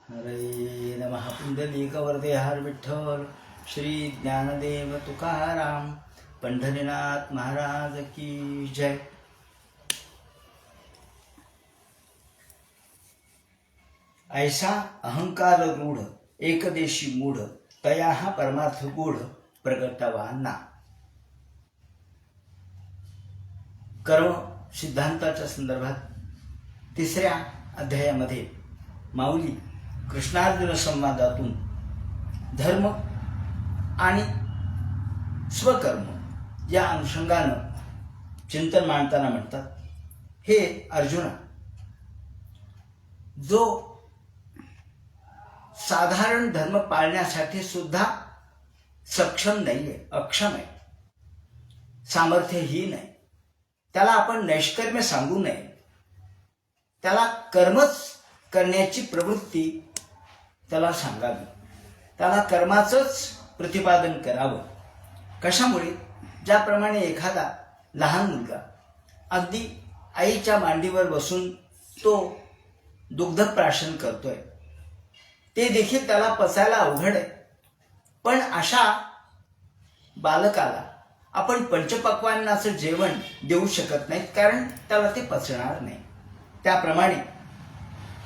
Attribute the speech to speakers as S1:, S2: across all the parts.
S1: हरे नमः. पुंडलिकवरदे हर विठ्ठल. श्री ज्ञानदेव तुकाराम पंढरीनाथ महाराज की जय. ऐसा अहंकार रूढ एकदेशी मूढ तया हा परमार्थ गूढ प्रगटवाना. कर्म सिद्धांताच्या संदर्भात 3ऱ्या अध्यायामध्ये माऊली कृष्णार्जुन संवादातून धर्म आणि स्वकर्म या अनुषंगानं चिंतन मांडताना म्हणतात, हे अर्जुना, जो साधारण धर्म पाळण्यासाठी सुद्धा सक्षम नाहीये, अक्षम आहे, सामर्थ्यहीन आहे, त्याला आपण नैष्कर्म्य सांगू नये. त्याला कर्मच करण्याची प्रवृत्ती त्याला सांगावी, त्याला कर्माचंच प्रतिपादन करावं. कशामुळे? ज्याप्रमाणे एखादा लहान मुलगा अगदी आईच्या मांडीवर बसून तो दुग्धप्राशन करतोय, ते देखील त्याला पचायला अवघड आहे. पण अशा बालकाला आपण पंचपक्वान्नाचं जेवण देऊ शकत नाही, कारण त्याला ते पचणार नाही. त्याप्रमाणे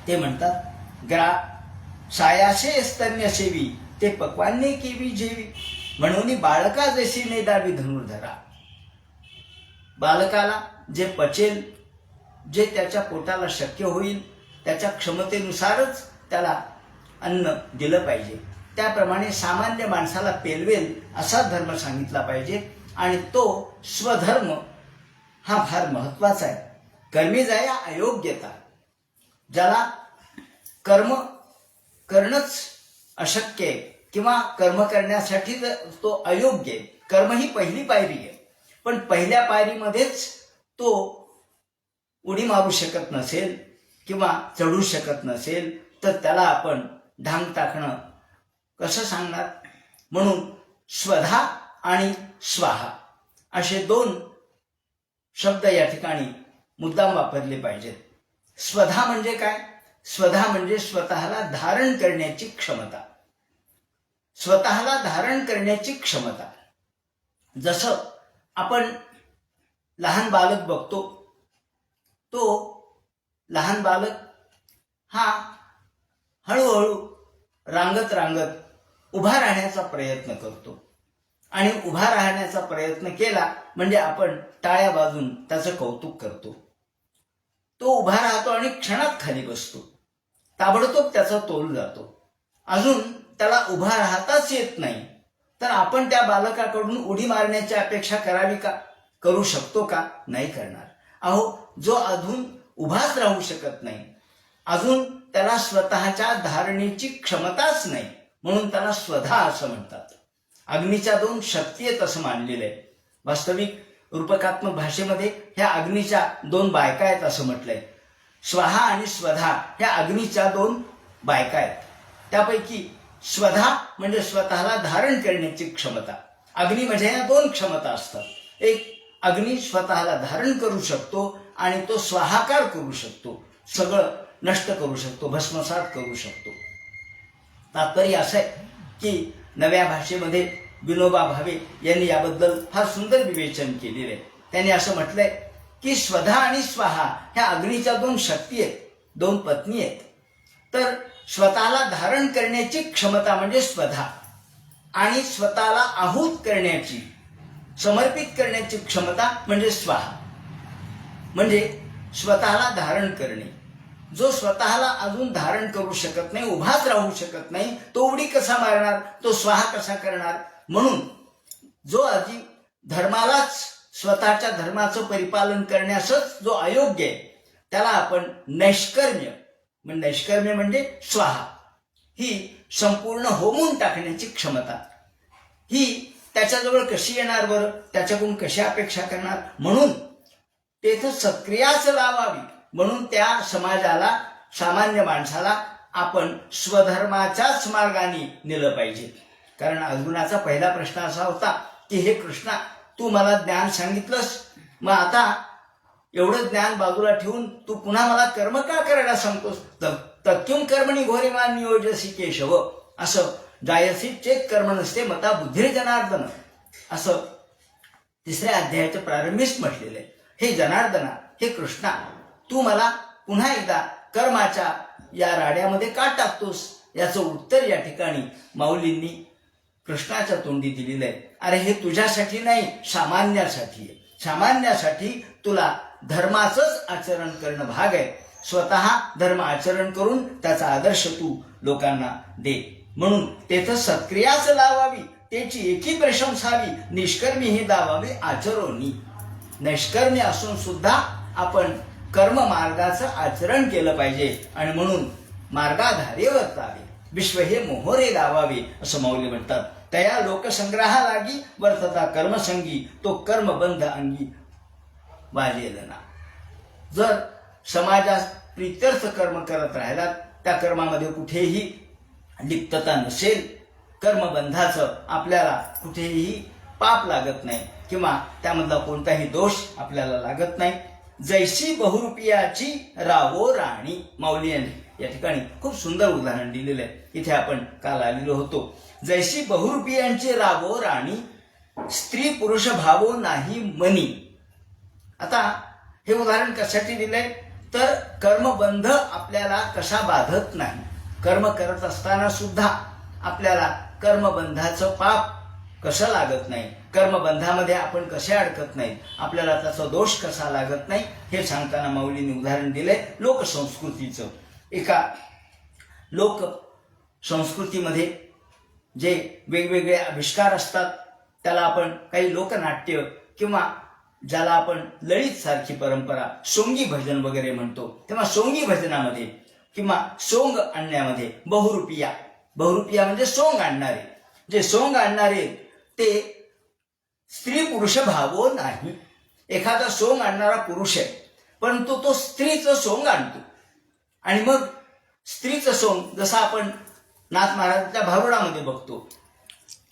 S1: ते म्हणतात, ग्रा सायाशे स्तन्य सेवी ते पक्वान्ने केवी जेवी, म्हणून बाळका जशी नेदावी धनुर्धरा. बालकाला जे पचेल, जे त्याच्या पोटाला शक्य होईल, त्याच्या क्षमतेनुसारच त्याला अन्न दिलं पाहिजे. त्याप्रमाणे सामान्य माणसाला पेलवेल असा धर्म सांगितला पाहिजे. आणि तो स्वधर्म हा फार महत्वाचा आहे. कर्मी जाया अयोग्यता. ज्याला कर्म करणंच अशक्य आहे किंवा कर्म करण्यासाठी तो अयोग्य आहे, कर्म ही पहिली पायरी आहे, पण पहिल्या पायरीमध्येच तो उडी मारू शकत नसेल किंवा चढू शकत नसेल, तर त्याला आपण ढांग टाकणं कसं सांगणार? म्हणून स्वधा आणि स्वाहा असे 2 शब्द या ठिकाणी मुद्दाम वापरले पाहिजेत. स्वधा म्हणजे काय? स्वधा म्हणजे स्वतःला धारण करण्याची क्षमता. स्वतःला धारण करण्याची क्षमता. जसं आपण लहान बालक बघतो, तो लहान बालक हा हळूहळू रांगत रांगत उभा राहण्याचा प्रयत्न करतो. आणि उभा राहण्याचा प्रयत्न केला म्हणजे आपण टाळ्या वाजून त्याचं कौतुक करतो. तो उभा राहतो आणि क्षणात खाली बसतो, ताबडतोब त्याचा तोल जातो. अजून त्याला उभा राहताच येत नाही, तर आपण त्या बालकाकडून उडी मारण्याची अपेक्षा करावी का? करू शकतो का? नाही करणार. अहो, जो अजून उभाच राहू शकत नाही, अजून त्याला स्वतःच्या धारणेची क्षमताच नाही, म्हणून त्याला स्वधा असं म्हणतात. अग्नीच्या 2 शक्ती आहेत असं मानलेलं आहे. वास्तविक रूपकात्मक भाषेमध्ये ह्या अग्नीच्या 2 बायका आहेत असं म्हटलंय. स्वाहा आणि स्वधा ह्या अग्नीच्या 2 बायका आहेत. त्यापैकी स्वधा म्हणजे स्वतःला धारण करण्याची क्षमता. अग्नीमध्ये ह्या 2 क्षमता असतात. एक अग्नी स्वतःला धारण करू शकतो आणि तो स्वाहाकार करू शकतो, सगळं नष्ट करू शकतो, भस्मसात करू शकतो. तात्पर्य असं आहे की नव्या भाषेमध्ये विनोबा भावे यांनी याबद्दल फार सुंदर विवेचन केलेलं आहे. त्यांनी असं म्हटलंय की स्वधा आणि स्वाहा ह्या अग्नीच्या 2 शक्ती आहेत, 2 पत्नी आहेत. तर स्वतःला धारण करण्याची क्षमता म्हणजे स्वधा, आणि स्वतःला आहूत करण्याची, समर्पित करण्याची क्षमता म्हणजे स्वाहा. म्हणजे स्वतःला धारण करणे. जो स्वतःला अजून धारण करू शकत नाही, उभाच राहू शकत नाही, तो उडी कसा मारणार? तो स्वाहा कसा करणार? म्हणून जो आधी धर्मालाच, स्वतःच्या धर्माचं परिपालन करण्यासच जो अयोग्य आहे, त्याला आपण नैष्कर्म्य म्हणजे स्वाहा, ही संपूर्ण होमून टाकण्याची क्षमता, ही त्याच्याजवळ कशी येणार बरं? त्याच्याकडून कशी अपेक्षा करणार? म्हणून तेथं सक्रियाच लावावी. म्हणून त्या समाजाला, सामान्य माणसाला आपण स्वधर्माच्याच मार्गाने नेलं पाहिजे. कारण अर्जुनाचा पहिला प्रश्न असा होता की हे कृष्णा, तू मला ज्ञान सांगितलंस, मग आता एवढं ज्ञान बाजूला ठेवून तू पुन्हा मला कर्म का करायला सांगतोस? तर तत्किं कर्मणी घोरिमान् नियोजसी केशव, असं जायसी चेत कर्म नसते मता बुद्धिर्जनार्दन, असं 3ऱ्या अध्यायाच्या प्रारंभीच म्हटलेलं आहे. हे जनार्दना, हे कृष्णा, तू मला पुन्हा एकदा कर्माच्या या राड्यामध्ये का टाकतोस, याचं उत्तर या ठिकाणी माऊलींनी कृष्णाच्या तोंडी दिलेलं आहे. अरे हे तुझ्यासाठी नाही, सामान्यासाठी आहे. सामान्यासाठी तुला धर्माचंच आचरण करणं भाग आहे. स्वतः धर्म आचरण करून त्याचा आदर्श तू लोकांना दे. म्हणून तेथं सत्क्रियाच लावावी, त्याची एकी प्रशंसावी, निष्कर्मी हे दावावे आचरोनी. निष्कर्मी असून सुद्धा आपण कर्म मार्गाचं आचरण केलं पाहिजे आणि म्हणून मार्गाधारे वर्तावे, विश्व हे मोहोरे लावावे, असं माऊली म्हणतात. तया लोकसंग्रहा लागी वर्तता कर्मसंगी, तो कर्मबंध अंगी वाजेल ना. जर समाजात प्रीत्यर्थ कर्म करत राहिलात, त्या कर्मामध्ये कुठेही लिप्तता नसेल, कर्मबंधाचं आपल्याला कुठेही पाप लागत नाही किंवा त्यामधला कोणताही दोष आपल्याला लागत नाही. जैसी बहुरूपियाची रावो राणी, माऊली यांनी या ठिकाणी खूप सुंदर उदाहरण दिलेलं आहे. इथे आपण काल आलेलो होतो. जैसी बहुरूपियांची रावो राणी, स्त्री पुरुष भावो नाही मनी. आता हे उदाहरण कशासाठी दिलंय, तर कर्मबंध आपल्याला कशा बाधत नाही. कर्म करत असताना सुद्धा आपल्याला कर्मबंधाचं पाप कसं लागत नाही, कर्मबंधामध्ये आपण कसे अडकत नाही, आपल्याला त्याचा दोष कसा लागत नाही, हे सांगताना माऊलींनी उदाहरण दिलंय लोकसंस्कृतीचं. एका लोक संस्कृतीमध्ये जे वेगवेगळे आविष्कार असतात, त्याला आपण काही लोकनाट्य किंवा ज्याला आपण ललित सारखी परंपरा, सोंगी भजन वगैरे म्हणतो, तेव्हा सोंगी भजनामध्ये किंवा सोंग आणण्यामध्ये बहुरूपिया म्हणजे सोंग आणणारे, जे सोंग आणणारे ते स्त्री पुरुष भावो नाही. एखादा सोंग आणणारा पुरुष आहे, परंतु तो स्त्रीचं सोंग आणतो. आणि मग स्त्रीचं सोंग, जसं आपण नाथ महाराजांच्या भारुडामध्ये बघतो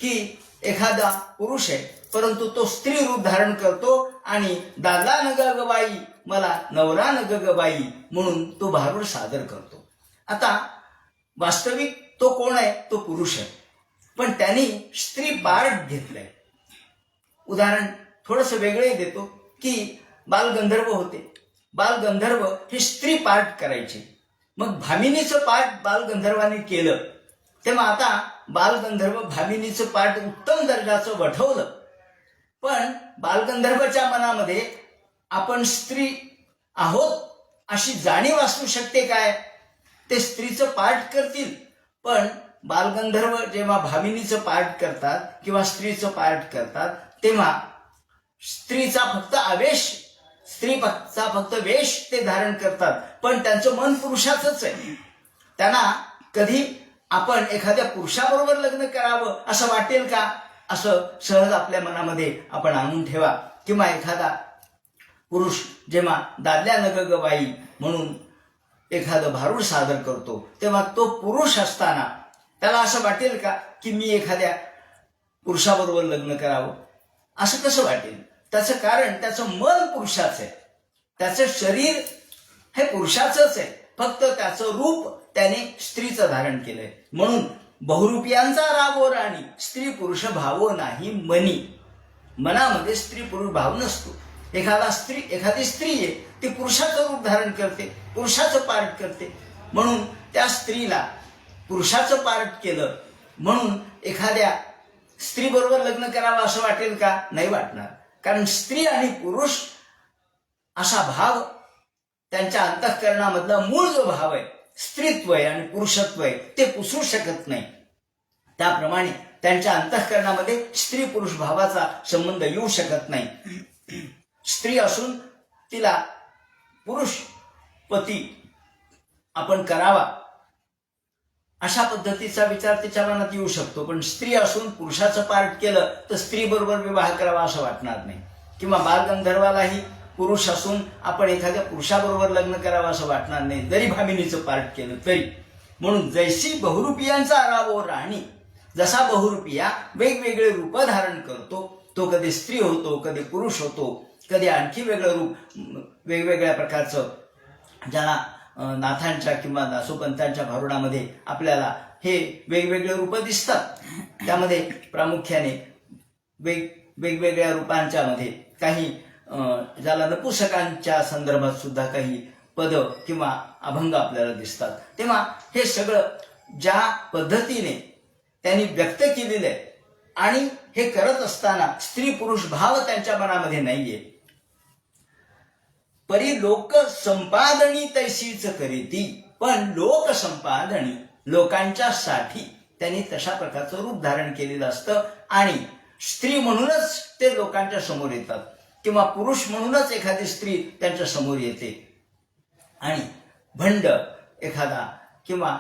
S1: की एखादा पुरुष आहे, परंतु तो स्त्री रूप धारण करतो आणि दादा न ग बाई, मला नवरा न ग बाई म्हणून तो भारुड सादर करतो. आता वास्तविक तो कोण आहे, तो पुरुष आहे, पण त्यांनी स्त्री पार्ट घेतलंय. उदाहरण थोडंसं वेगळे देतो की बालगंधर्व होते. बालगंधर्व हे स्त्री पार्ट करायचे, मग भामिनीचं पार्ट बालगंधर्वांनी केलं, तेव्हा आता बालगंधर्व भामिनीचं पार्ट उत्तम दर्जाचं वठवलं. पण बालगंधर्वच्या मनामध्ये आपण स्त्री आहोत अशी जाणीव असू शकते काय, ते स्त्रीचं पार्ट करतील. पण बालगंधर्व जेव्हा भामिनीचं पार्ट करतात किंवा स्त्रीचं पार्ट करतात, तेव्हा स्त्रीचा फक्त आवेश, स्त्रीचा फक्त वेश ते धारण करतात, पण त्यांचं मन पुरुषाचंच आहे. त्यांना कधी आपण एखाद्या पुरुषाबरोबर लग्न करावं असं वाटेल का, असं सहज आपल्या मनामध्ये आपण आणून ठेवा. किंवा एखादा पुरुष जेव्हा दादल्या नग ग बाई म्हणून एखादं भारूड सादर करतो, तेव्हा तो पुरुष असताना त्याला असं वाटेल का की मी एखाद्या पुरुषाबरोबर लग्न करावं, असं कसं वाटेल. त्याचं कारण त्याचं मन पुरुषाचं आहे, त्याचं शरीर हे पुरुषाचंच आहे, फक्त त्याचं रूप त्याने स्त्रीचं धारण केलंय. म्हणून बहुरूपियांचा रावो राणी, स्त्री पुरुष भावो नाही मनी. मनामध्ये स्त्री पुरुष भाव नसतो. एखादी स्त्री आहे, ती पुरुषाचं रूप धारण करते, पुरुषाचं पार्ट करते, म्हणून त्या स्त्रीला पुरुषाचं पार्ट केलं म्हणून एखाद्या स्त्री बरोबर लग्न करावं असं वाटेल का, नाही वाटणार. कारण स्त्री आणि पुरुष असा भाव त्यांच्या अंतःकरणामधला मूळ जो भाव आहे, स्त्रीत्व आहे आणि पुरुषत्व आहे, ते पुसू शकत नाही. त्याप्रमाणे त्यांच्या अंतःकरणामध्ये स्त्री पुरुष भावाचा संबंध येऊ शकत नाही. स्त्री असून तिला पुरुष पती आपण करावा अशा पद्धतीचा विचार तिच्या मनात येऊ शकतो, पण स्त्री असून पुरुषाचं पार्ट केलं तर स्त्री बरोबर विवाह करावा असं वाटणार नाही. किंवा बालगंधर्वालाही पुरुष असून आपण एखाद्या पुरुषाबरोबर लग्न करावं असं वाटणार नाही, जरी भामिनीचं पार्ट केलं तरी. म्हणून जैसी बहुरूपियांचा रावो राणी, जसा बहुरूपिया वेगवेगळे रूप धारण करतो, तो कधी स्त्री होतो, कधी पुरुष होतो, कधी आणखी वेगळं रूप, वेगवेगळ्या प्रकारचं ज्याला नाथांच्या किंवा दासोपंतांच्या भारुडामध्ये आपल्याला हे वेगवेगळे रूप दिसतात. त्यामध्ये प्रामुख्याने वेगवेगळ्या रूपांच्या मध्ये काही ज्याला नपुसकांच्या संदर्भात सुद्धा काही पद किंवा अभंग आपल्याला दिसतात. तेव्हा हे सगळं ज्या पद्धतीने त्यांनी व्यक्त केलेलं आहे आणि हे करत असताना स्त्री पुरुष भाव त्यांच्या मनामध्ये नाहीये. परी लोक संपादनी तैसीच करीती, पण लोक संपादनी लोकांच्या साठी त्यांनी तशा प्रकारचं रूप धारण केलेलं असतं आणि स्त्री म्हणूनच ते लोकांच्या समोर येतात किंवा पुरुष म्हणूनच एखादी स्त्री त्यांच्या समोर येते. आणि भंड एखादा किंवा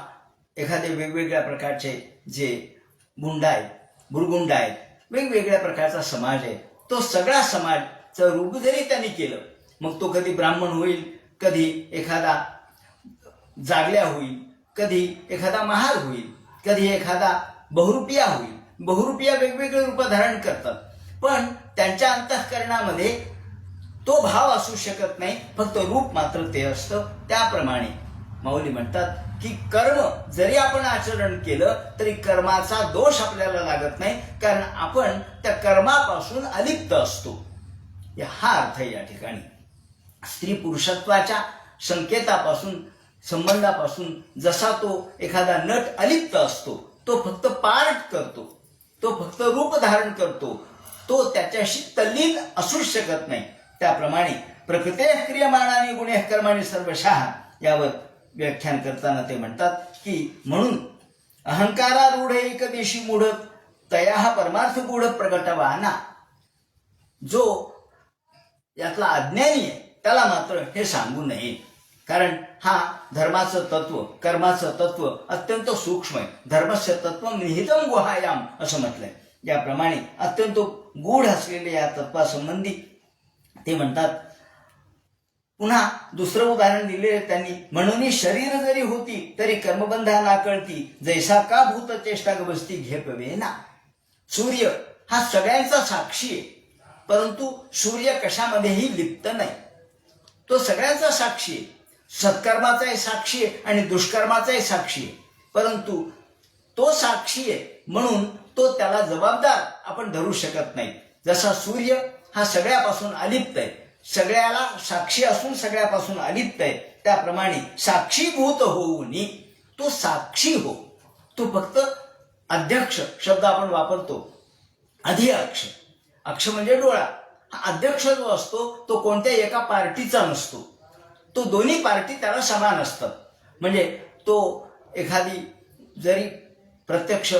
S1: एखादे वेगवेगळ्या प्रकारचे जे गुंड आहेत, भुरगुंड आहेत, वेगवेगळ्या प्रकारचा समाज आहे, तो सगळा समाजचं रूप जरी त्यांनी केलं, मग तो कधी ब्राह्मण होईल, कधी एखादा जागल्या होईल, कधी एखादा महार होईल, कधी एखादा बहुरूपिया होईल. बहुरूपिया वेगवेगळे रूप धारण करतात, पण त्यांच्या अंतःकरणामध्ये तो भाव असू शकत नाही, फक्त रूप मात्र ते असतं. त्याप्रमाणे माऊली म्हणतात की कर्म जरी आपण आचरण केलं तरी कर्माचा दोष आपल्याला लागत नाही, कारण आपण त्या कर्मापासून अलिप्त असतो. हा अर्थ या ठिकाणी स्त्री पुरुषत्वाच्या संकेतापासून संबंधापासून जसा तो एखादा नट अलिप्त असतो, तो फक्त पार्ट करतो, तो फक्त रूप धारण करतो, तो त्याच्याशी तल्लीन असूच शकत नाही. त्याप्रमाणे प्रकृते क्रियमाणाने गुणे कर्माने सर्वशः यावर व्याख्यान करताना ते म्हणतात की म्हणून अहंकारारूढ एक देशी मूढ तया परमार्थ गूढ प्रगटवाना, जो यातला अज्ञानी आहे त्याला मात्र हे सांगू नये, कारण हा धर्माचं तत्व कर्माचं तत्व अत्यंत सूक्ष्म आहे. धर्मस्य तत्व निहितम गुहायाम असं म्हटलंय. याप्रमाणे अत्यंत गूढ असलेल्या या तत्वासंबंधी ते म्हणतात. पुन्हा दुसरं उदाहरण दिले त्यांनी, म्हणून शरीर जरी होती तरी कर्मबंधा ना कळती, जैसा का भूत चेष्टा बसती घेपवे ना. सूर्य हा सगळ्यांचा साक्षी आहे, परंतु सूर्य कशामध्येही लिप्त नाही, तो सगळ्यांचा साक्षी आहे. सत्कर्माचाही साक्षी आहे आणि दुष्कर्माचाही साक्षी आहे, परंतु तो साक्षी आहे म्हणून तो त्याला जबाबदार आपण धरू शकत नाही. जसा सूर्य हा सगळ्यापासून अलिप्त आहे, सगळ्याला साक्षी असून सगळ्यापासून अलिप्त आहे, त्याप्रमाणे साक्षीभूत होऊन तो साक्षी हो. तो फक्त अध्यक्ष शब्द आपण वापरतो, अधिअक्ष, अक्ष म्हणजे डोळा. हा अध्यक्ष जो असतो तो कोणत्याही एका पार्टीचा नसतो, तो दोन्ही पार्टी त्याला समान असतात. म्हणजे तो एखादी जरी प्रत्यक्ष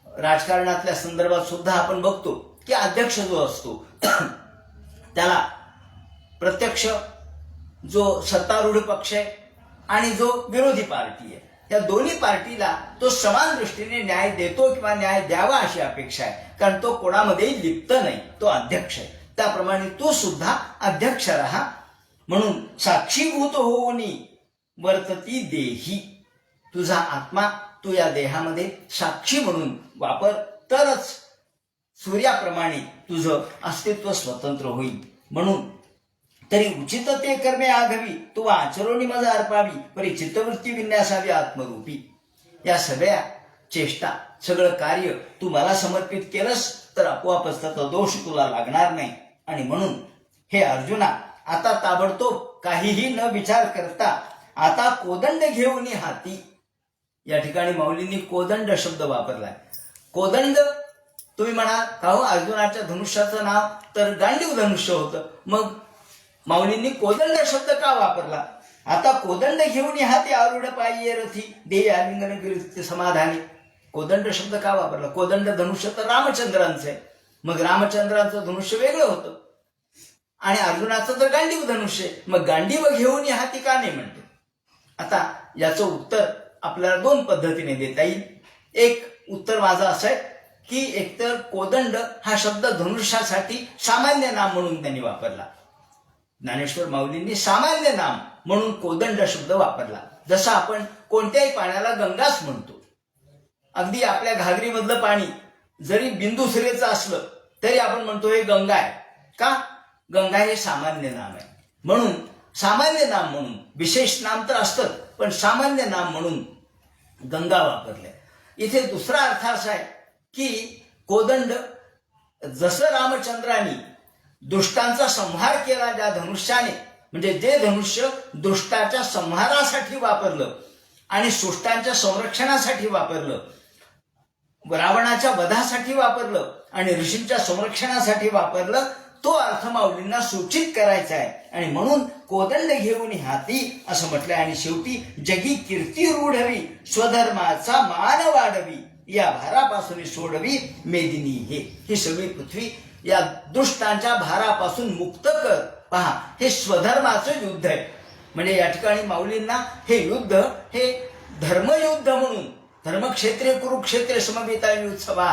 S1: राजकारणातल्या संदर्भात सुद्धा आपण बघतो की अध्यक्ष जो असतो त्याला प्रत्यक्ष जो सत्तारूढ पक्ष आहे आणि जो विरोधी पार्टी आहे, त्या दोन्ही पार्टीला तो समान दृष्टीने न्याय देतो किंवा न्याय द्यावा अशी अपेक्षा आहे, कारण तो कोणामध्येही लिप्त नाही, तो अध्यक्ष आहे. त्याप्रमाणे तो सुद्धा अध्यक्ष राहा. म्हणून साक्षीभूत होऊन वर्तती देही, तुझा आत्मा तू या देहामध्ये साक्षी म्हणून वापर, तरच सूर्याप्रमाणे तुझं अस्तित्व स्वतंत्र होईल. म्हणून तरी उचित ते कर्मे आघवी, तू आचरोनी मज अर्पावी, परी चित्तवृत्ती विन्यासावी आत्मरूपी. या सगळ्या चेष्टा सगळं कार्य तू मला समर्पित केलंस तर आपोआपच त्याचा दोष तुला लागणार नाही. आणि म्हणून हे अर्जुना, आता ताबडतोब काहीही न विचार करता आता कोदंड घेऊन हाती. या ठिकाणी माऊलींनी कोदंड शब्द वापरलाय. कोदंड तुम्ही म्हणा का हो, अर्जुनाच्या धनुष्याचं नाव तर गांडीव धनुष्य होतं, मग माऊलींनी कोदंड शब्द का वापरला? आता कोदंड घेऊन हाती आरूढ पायी रथी देय आलिंगन गिरी समाधानी. कोदंड शब्द का वापरला? कोदंड धनुष्य तर रामचंद्रांचं आहे, मग रामचंद्रांचं धनुष्य वेगळं होतं आणि अर्जुनाचं तर गांडीव धनुष्य, मग गांडीव घेऊन हाती का नाही म्हणते? आता याचं उत्तर आपल्याला दोन पद्धतीने देता येईल. एक उत्तर माझं असं आहे की एकतर कोदंड हा शब्द धनुष्यासाठी सामान्य नाम म्हणून त्यांनी वापरला. ज्ञानेश्वर माऊलींनी सामान्य नाम म्हणून कोदंड शब्द वापरला. जसं आपण कोणत्याही पाण्याला गंगाच म्हणतो. अगदी आपल्या घागरीमधलं पाणी जरी बिंदुसरेचं असलं तरी आपण म्हणतो हे गंगा आहे. का? गंगा हे सामान्य नाम आहे. म्हणून सामान्य नाम म्हणून, विशेष नाम तर असतं पण सामान्य नाम म्हणून गंगा वापरले. इथे दुसरा अर्थ असा आहे की कोदंड जसं रामचंद्रांनी दुष्टांचा संहार केला ज्या धनुष्याने, म्हणजे जे धनुष्य दुष्टाच्या संहारासाठी वापरलं आणि सुष्टांच्या संरक्षणासाठी वापरलं, रावणाच्या वधासाठी वापरलं आणि ऋषींच्या संरक्षणासाठी वापरलं, तो अर्थ माऊलींना सूचित करायचा आहे. आणि म्हणून कोदंड घेऊन हाती असं म्हटलंय. आणि शेवटी जगी कीर्ती रूढवी, स्वधर्माचा मान वाढवी, या भारापासून सोडवी मेदिनी ही सगळी पृथ्वी या दुष्टांच्या भारापासून मुक्त कर. पहा, हे स्वधर्माचं युद्ध आहे. म्हणजे या ठिकाणी माऊलींना हे युद्ध हे धर्मयुद्ध म्हणून, धर्मक्षेत्रे कुरुक्षेत्रे समवेतायुत्सवा,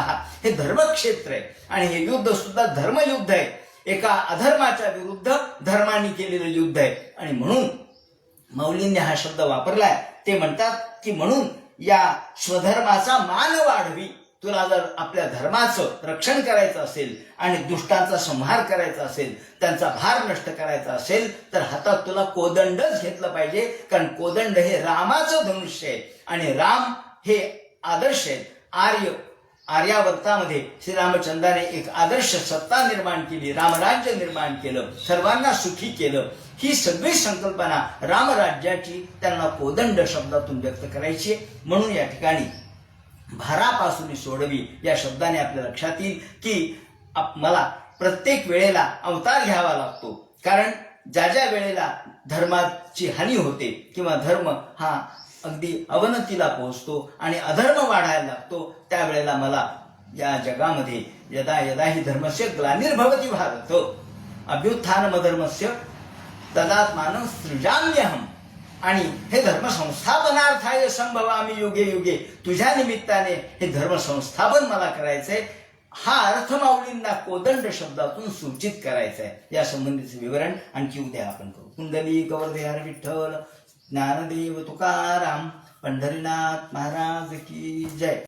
S1: हे धर्मक्षेत्र आहे आणि हे युद्ध सुद्धा धर्मयुद्ध आहे. एका अधर्माच्या विरुद्ध धर्माने केलेलं युद्ध आहे. आणि म्हणून माऊलींनी हा शब्द वापरलाय. ते म्हणतात की म्हणून या स्वधर्माचा मान वाढवी. तुला जर आपल्या धर्माचं रक्षण करायचं असेल आणि दुष्टांचा संहार करायचा असेल, त्यांचा भार नष्ट करायचा असेल, तर हातात तुला कोदंडच घेतलं पाहिजे. कारण कोदंड हे रामाचं धनुष्य आहे आणि राम हे आदर्श आहेत. आर्यावर्तामध्ये श्रीरामचंद्राने एक आदर्श सत्ता निर्माण केली, रामराज्य निर्माण केलं, सर्वांना सुखी केलं. ही सगळी संकल्पना रामराज्याची त्यांना कोदंड शब्दातून व्यक्त करायची. म्हणून या ठिकाणी भारापासून सोडवी या शब्दाने आपल्या लक्षात येईल की मला प्रत्येक वेळेला अवतार घ्यावा लागतो. कारण ज्या ज्या वेळेला धर्माची हानी होते किंवा धर्म हा अगदी अवनतीला पोहोचतो आणि अधर्म वाढायला लागतो, त्यावेळेला मला या जगामध्ये यदा यदा ही धर्मस्य ग्लानिर्भवति भारत अभ्युत्थानमधर्मस्य तदात्मानं सृजाम्यहम. आणि हे धर्म संस्थापनार्थाय संभवामी युगे युगे, तुझ्या निमित्ताने हे धर्म संस्थापन मला करायचंय. हा अर्थ माऊलींना कोदंड शब्दातून सूचित करायचा आहे. या संबंधीचे विवरण आणखी उद्या आपण करू. कुंडली कवरदे हर विठ्ठल, ज्ञानदेव तुकाराम, पंढरीनाथ महाराज की जय.